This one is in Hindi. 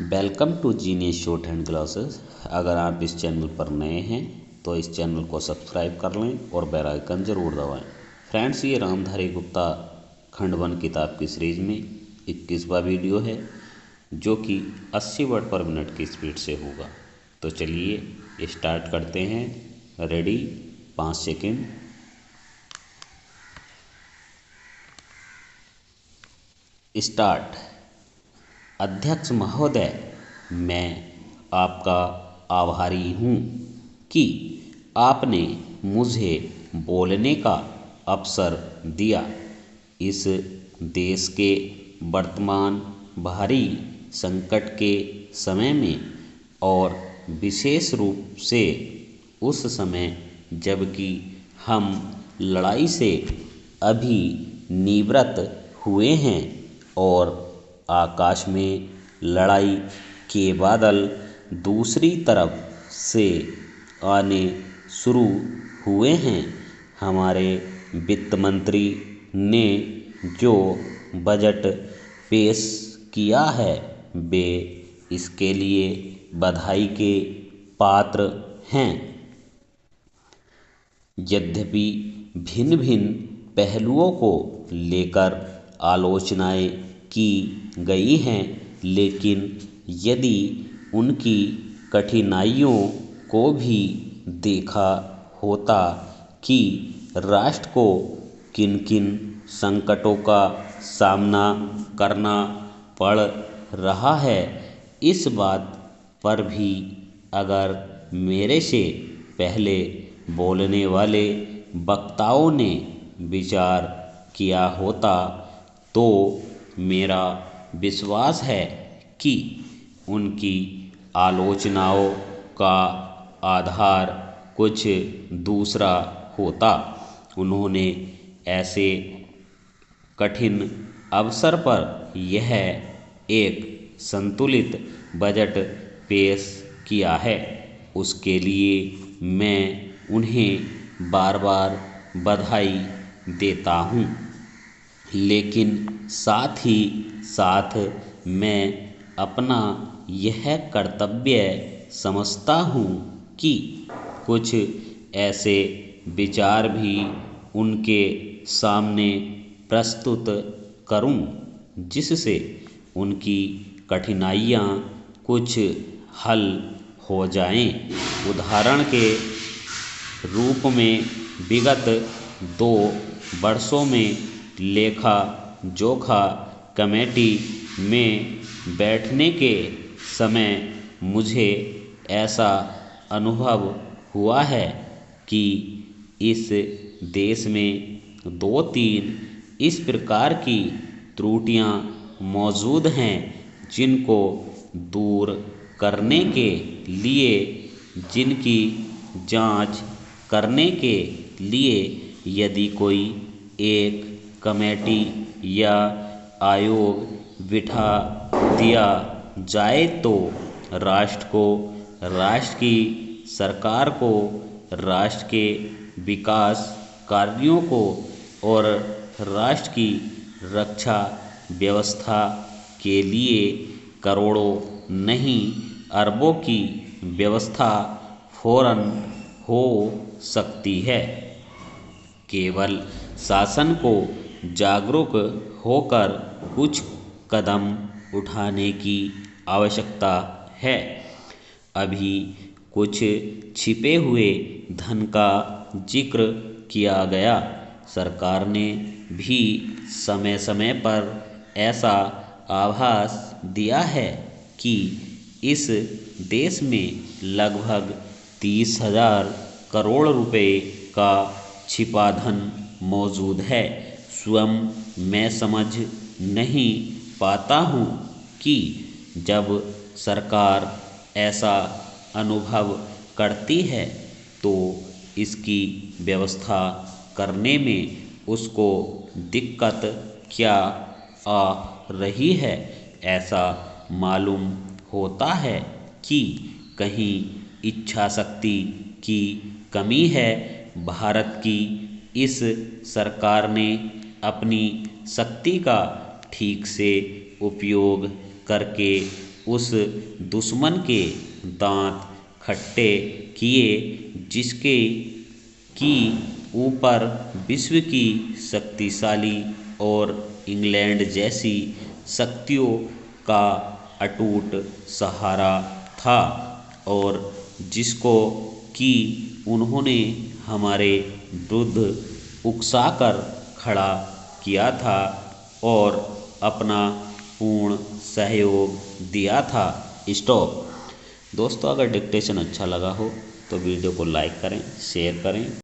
Welcome to genius short hand classes. अगर आप इस चैनल पर नए हैं तो इस चैनल को सब्सक्राइब कर लें और बेल आइकन ज़रूर दबाएं। फ्रेंड्स, ये रामधारी गुप्ता खंड 1 किताब की सीरीज में 21वां वीडियो है जो कि 80 वर्ड पर मिनट की स्पीड से होगा। तो चलिए स्टार्ट करते हैं। Ready, 5 second. स्टार्ट। अध्यक्ष महोदय, मैं आपका आभारी हूँ कि आपने मुझे बोलने का अवसर दिया। इस देश के वर्तमान भारी संकट के समय में और विशेष रूप से उस समय जबकि हम लड़ाई से अभी निवृत्त हुए हैं और आकाश में लड़ाई के बादल दूसरी तरफ से आने शुरू हुए हैं। हमारे वित्त मंत्री ने जो बजट पेश किया है वे इसके लिए बधाई के पात्र हैं। यद्यपि भिन्न भिन्न पहलुओं को लेकर आलोचनाएं की गई हैं, लेकिन यदि उनकी कठिनाइयों को भी देखा होता कि राष्ट्र को किन किन संकटों का सामना करना पड़ रहा है, इस बात पर भी अगर मेरे से पहले बोलने वाले वक्ताओं ने विचार किया होता तो मेरा विश्वास है कि उनकी आलोचनाओं का आधार कुछ दूसरा होता। उन्होंने ऐसे कठिन अवसर पर यह एक संतुलित बजट पेश किया है। उसके लिए मैं उन्हें बार बार बधाई देता हूँ, लेकिन साथ ही साथ मैं अपना यह कर्तव्य समझता हूँ कि कुछ ऐसे विचार भी उनके सामने प्रस्तुत करूँ जिससे उनकी कठिनाइयाँ कुछ हल हो जाएं। उदाहरण के रूप में विगत 2 वर्षों में लेखा जोखा कमेटी में बैठने के समय मुझे ऐसा अनुभव हुआ है कि इस देश में 2-3 इस प्रकार की त्रुटियां मौजूद हैं जिनको दूर करने के लिए, जिनकी जांच करने के लिए यदि कोई एक कमेटी या आयोग बिठा दिया जाए तो राष्ट्र को, राष्ट्र की सरकार को, राष्ट्र के विकास कार्यों को और राष्ट्र की रक्षा व्यवस्था के लिए करोड़ों नहीं अरबों की व्यवस्था फौरन हो सकती है। केवल शासन को जागरूक होकर कुछ कदम उठाने की आवश्यकता है। अभी कुछ छिपे हुए धन का जिक्र किया गया। सरकार ने भी समय समय पर ऐसा आभास दिया है कि इस देश में लगभग 30,000 करोड़ रुपए का छिपा धन मौजूद है। स्वयं मैं समझ नहीं पाता हूँ कि जब सरकार ऐसा अनुभव करती है तो इसकी व्यवस्था करने में उसको दिक्कत क्या आ रही है। ऐसा मालूम होता है कि कहीं इच्छा शक्ति की कमी है। भारत की इस सरकार ने अपनी शक्ति का ठीक से उपयोग करके उस दुश्मन के दांत खट्टे किए जिसके की ऊपर विश्व की शक्तिशाली और इंग्लैंड जैसी शक्तियों का अटूट सहारा था और जिसको कि उन्होंने हमारे विरुद्ध उकसाकर खड़ा किया था और अपना पूर्ण सहयोग दिया था। स्टॉप। दोस्तों, अगर डिक्टेशन अच्छा लगा हो तो वीडियो को लाइक करें, शेयर करें